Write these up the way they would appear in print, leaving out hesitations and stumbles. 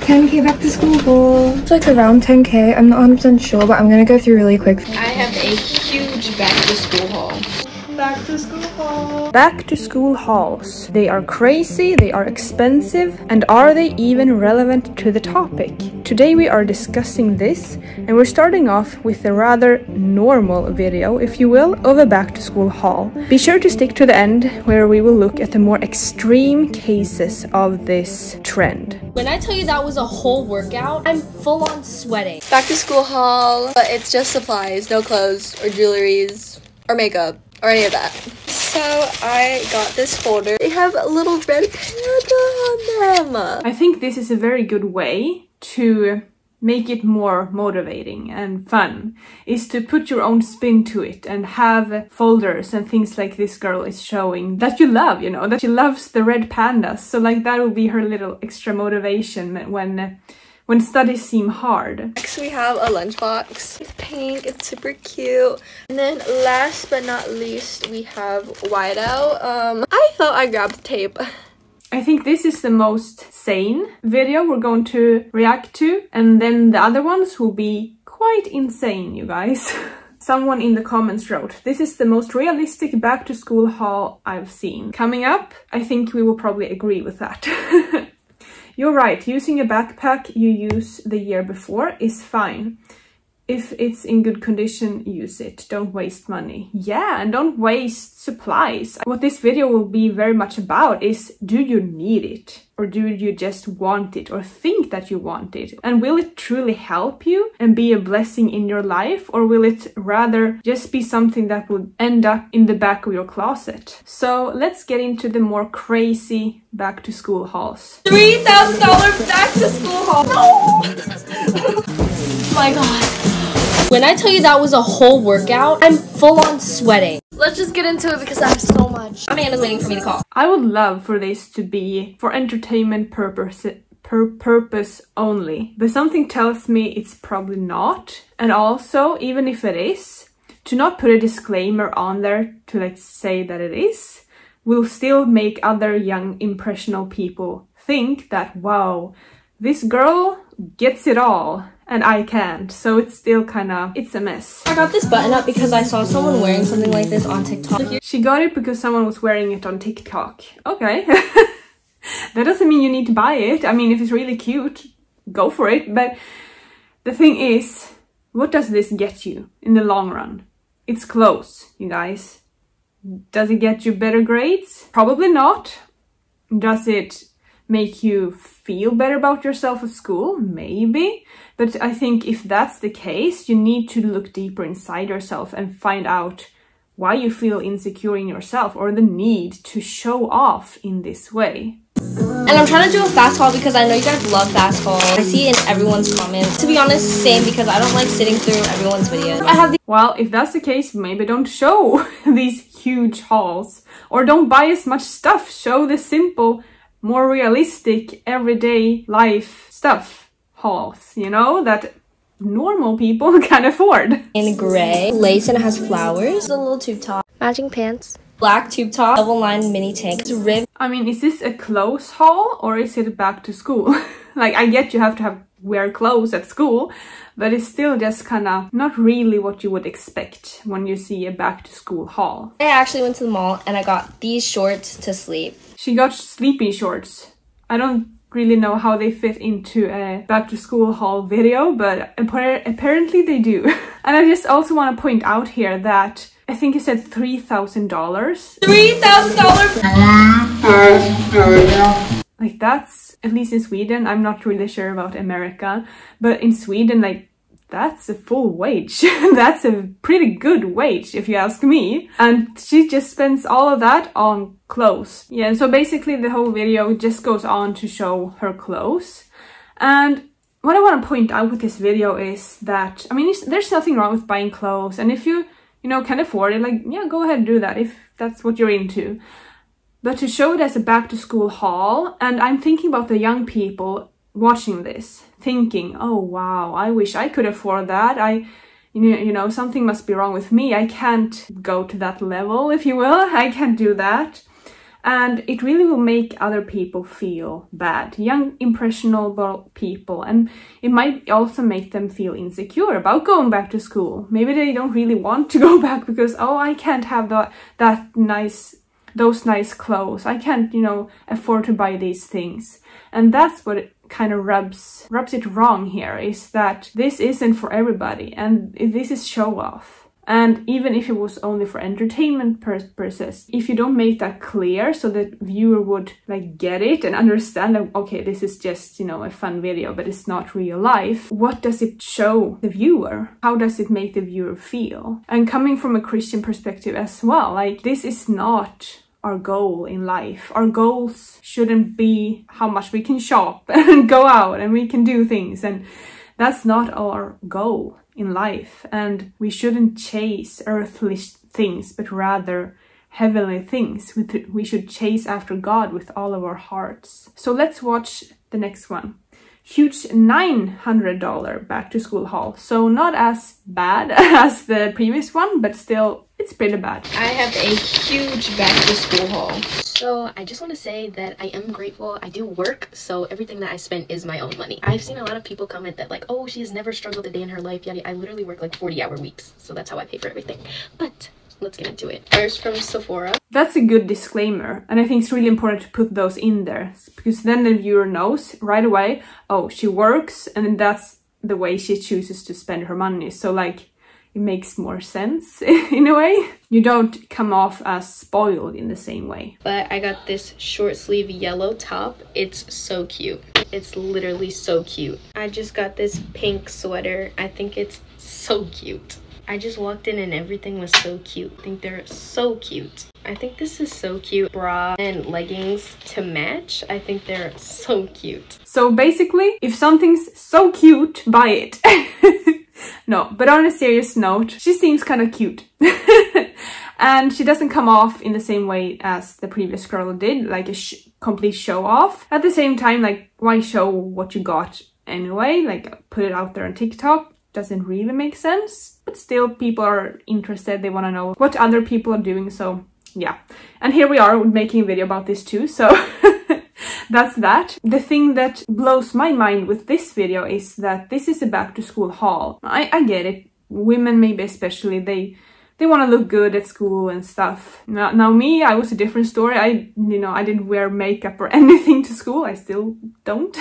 10K back to school haul. It's like around 10K. I'm not 100% sure, but I'm gonna go through really quick. I have a huge back to school haul. Back to school haul. Back to school hauls. They are crazy, they are expensive, and are they even relevant to the topic? Today we are discussing this, and we're starting off with a rather normal video, if you will, of a back to school haul. Be sure to stick to the end, where we will look at the more extreme cases of this trend. When I tell you that was a whole workout, I'm full on sweating. Back to school haul, but it's just supplies, no clothes or jewelries or makeup or any of that. So I got this folder. They have a little red panda on them. I think this is a very good way to make it more motivating and fun, is to put your own spin to it and have folders and things like this girl is showing that you love, you know, that she loves the red pandas. So like that will be her little extra motivation when studies seem hard. Next we have a lunchbox. It's pink, it's super cute. And then last but not least, we have whiteout. I thought I grabbed tape. I think this is the most sane video we're going to react to, and then the other ones will be quite insane, you guys. Someone in the comments wrote, "This is the most realistic back to school haul I've seen." Coming up, I think we will probably agree with that. You're right, using a backpack you use the year before is fine. If it's in good condition, use it. Don't waste money. Yeah, and don't waste supplies. What this video will be very much about is, do you need it? Or do you just want it or think that you want it? And will it truly help you and be a blessing in your life? Or will it rather just be something that will end up in the back of your closet? So let's get into the more crazy back to school hauls. $3,000 back to school haul. No! My God. When I tell you that was a whole workout, I'm full on sweating. Let's just get into it because I have so much. Amanda's waiting for me to call. I would love for this to be for entertainment purpose only, but something tells me it's probably not. And also, even if it is, to not put a disclaimer on there to like say that it is, will still make other young impressionable people think that, wow, this girl gets it all and I can't. So it's still it's a mess. I got this button up because I saw someone wearing something like this on TikTok. She got it because someone was wearing it on TikTok. Okay. That doesn't mean you need to buy it. I mean, if it's really cute, go for it. But the thing is, what does this get you in the long run? It's clothes, you guys. Does it get you better grades? Probably not. Does it make you feel better about yourself at school? Maybe. But I think if that's the case, you need to look deeper inside yourself and find out why you feel insecure in yourself or the need to show off in this way. And I'm trying to do a fast haul because I know you guys love fast hauls. I see it in everyone's comments. To be honest, same, because I don't like sitting through everyone's videos. I have Well, if that's the case, maybe don't show these huge hauls. Or don't buy as much stuff. Show the simple, more realistic, everyday life stuff. Hauls, you know, that normal people can afford. In gray, lace and it has flowers. A little tube top. Matching pants. Black tube top. Double line mini tank. It's ribbed. I mean, is this a clothes haul or is it back to school? Like, I get you have to wear clothes at school, but it's still just not really what you would expect when you see a back to school haul. I actually went to the mall and I got these shorts to sleep. She got sleeping shorts. I don't really know how they fit into a back to school haul video, but apparently they do. And I just also want to point out here that I think you said $3,000. $3,000! Like, that's, at least in Sweden, I'm not really sure about America, but in Sweden, like, that's a full wage. That's a pretty good wage, if you ask me. And she just spends all of that on clothes. Yeah, so basically the whole video just goes on to show her clothes. And what I want to point out with this video is that, I mean, there's nothing wrong with buying clothes. And if you can afford it, like, yeah, go ahead and do that if that's what you're into. But to show it as a back to school haul, and I'm thinking about the young people watching this, thinking, oh wow, I wish I could afford that. You know, something must be wrong with me. I can't go to that level, if you will. I can't do that. And it really will make other people feel bad, young, impressionable people. And it might also make them feel insecure about going back to school. Maybe they don't really want to go back because, oh, I can't have those nice clothes. I can't, you know, afford to buy these things. And that's what it kind of rubs it wrong here, is that this isn't for everybody and this is show off. And even if it was only for entertainment purposes, if you don't make that clear so that viewer would like get it and understand that, okay, this is just, you know, a fun video, but it's not real life, what does it show the viewer? How does it make the viewer feel? And coming from a Christian perspective as well, like, this is not our goal in life. Our goals shouldn't be how much we can shop and go out and we can do things, and that's not our goal in life. And we shouldn't chase earthly things, but rather heavenly things. We should chase after God with all of our hearts. So let's watch the next one. Huge $900 back to school haul. So not as bad as the previous one, but still it's pretty bad. I have a huge back to school haul. So I just want to say that I am grateful. I do work, so everything that I spend is my own money. I've seen a lot of people comment that like, oh, she has never struggled a day in her life. Yeah, I literally work like 40-hour weeks, so that's how I pay for everything. But let's get into it. First, from Sephora. That's a good disclaimer, and I think it's really important to put those in there, because then the viewer knows right away, oh, she works, and that's the way she chooses to spend her money. So like, it makes more sense in a way. You don't come off as spoiled in the same way. But I got this short sleeve yellow top. It's so cute. It's literally so cute. I just got this pink sweater. I think it's so cute. I just walked in and everything was so cute. I think they're so cute. I think this is so cute. Bra and leggings to match. I think they're so cute. So basically, if something's so cute, buy it. No, but on a serious note, she seems kind of cute. And she doesn't come off in the same way as the previous girl did, like a complete show off. At the same time, like, why show what you got anyway? Like, put it out there on TikTok. Doesn't really make sense, but still people are interested. They want to know what other people are doing, so yeah. And here we are making a video about this too, so that's that. The thing that blows my mind with this video is that this is a back to school haul. I get it. Women maybe especially, they want to look good at school and stuff. Now me, I was a different story. I didn't wear makeup or anything to school. I still don't.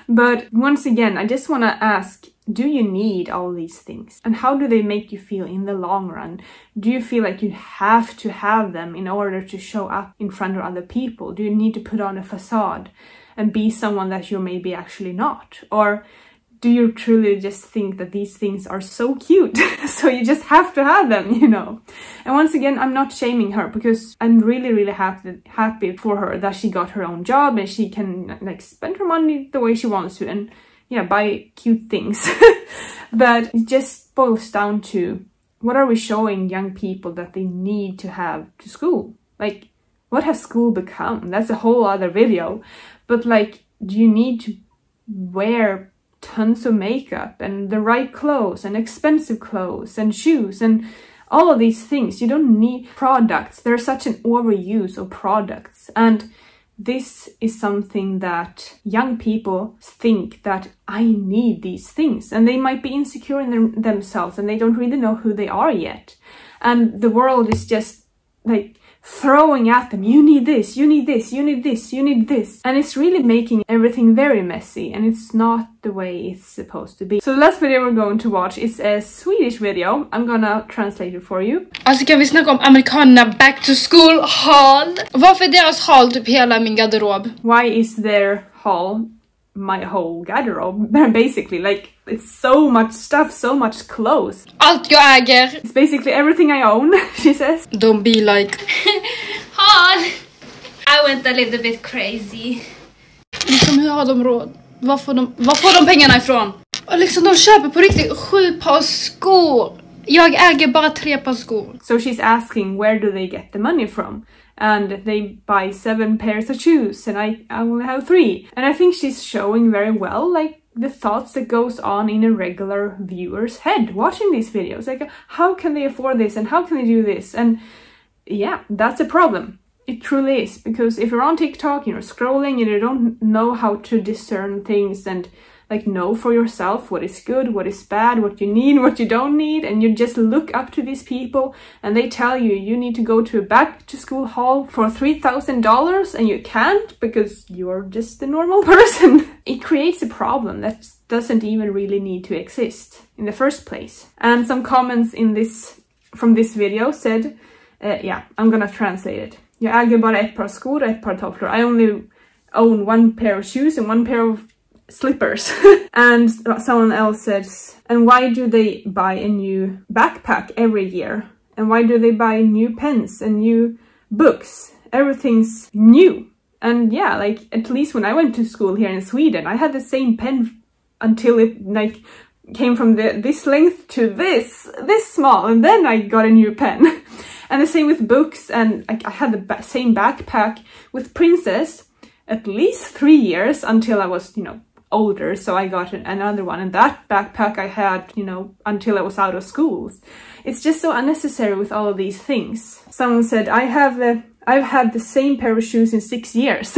But once again, I just want to ask, do you need all these things? And how do they make you feel in the long run? Do you feel like you have to have them in order to show up in front of other people? Do you need to put on a facade and be someone that you're maybe actually not? Or do you truly just think that these things are so cute, so you just have to have them, you know? And once again, I'm not shaming her, because I'm really, really happy for her that she got her own job and she can like spend her money the way she wants to and yeah, buy cute things. But it just boils down to, what are we showing young people that they need to have to school? Like, what has school become? That's a whole other video. But like, do you need to wear tons of makeup and the right clothes and expensive clothes and shoes and all of these things? You don't need products. There's such an overuse of products, and this is something that young people think that I need these things, and they might be insecure in themselves and they don't really know who they are yet. And the world is just like throwing at them, you need this, you need this, you need this, you need this. And it's really making everything very messy, and it's not the way it's supposed to be. So the last video we're going to watch is a Swedish video. I'm gonna translate it for you. Alltså kan vi snacka om amerikanerna back to school haul? Varför är deras haul typ hela min garderob? Why is their haul my whole garderobe? Basically, like, it's so much stuff, so much clothes. Allt jag äger. It's basically everything I own, she says. Don't be like... haul! I went a little bit crazy. Liksom, hur har de råd? Var får de pengarna ifrån? Och liksom, de köper på riktigt 7 par skor. Jag äger bara 3 par skor. So she's asking, where do they get the money from? And they buy 7 pairs of shoes, and I only have 3. And I think she's showing very well, like, the thoughts that goes on in a regular viewer's head watching these videos. Like, how can they afford this, and how can they do this? And yeah, that's a problem. It truly is, because if you're on TikTok, you're scrolling and you don't know how to discern things and like know for yourself what is good, what is bad, what you need, what you don't need, and you just look up to these people and they tell you you need to go to a back to school haul for $3,000 and you can't because you're just a normal person. It creates a problem that doesn't even really need to exist in the first place. And some comments in this from this video said, yeah, I'm gonna translate it. Jag äger bara ett par skor och ett par tofflor. I only own one pair of shoes and one pair of slippers. And someone else says, and why do they buy a new backpack every year? And why do they buy new pens and new books? Everything's new. And yeah, like at least when I went to school here in Sweden, I had the same pen until it like came from this length to this small, and then I got a new pen. And the same with books, and I had the same backpack with Princess at least 3 years until I was, you know, older, so I got another one, and that backpack I had, you know, until I was out of school. It's just so unnecessary with all of these things. Someone said, I've had the same pair of shoes in 6 years.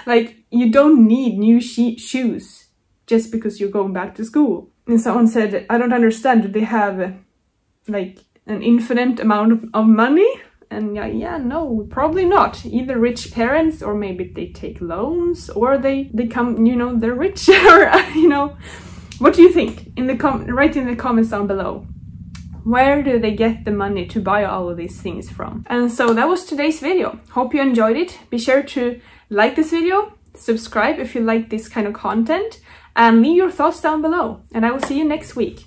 Like, you don't need new shoes just because you're going back to school. And someone said, I don't understand, do they have like an infinite amount of money? And yeah, no, probably not. Either rich parents, or maybe they take loans, or they come, you know, they're rich, or, you know. What do you think? Write in the comments down below. Where do they get the money to buy all of these things from? And so that was today's video. Hope you enjoyed it. Be sure to like this video, subscribe if you like this kind of content, and leave your thoughts down below. And I will see you next week.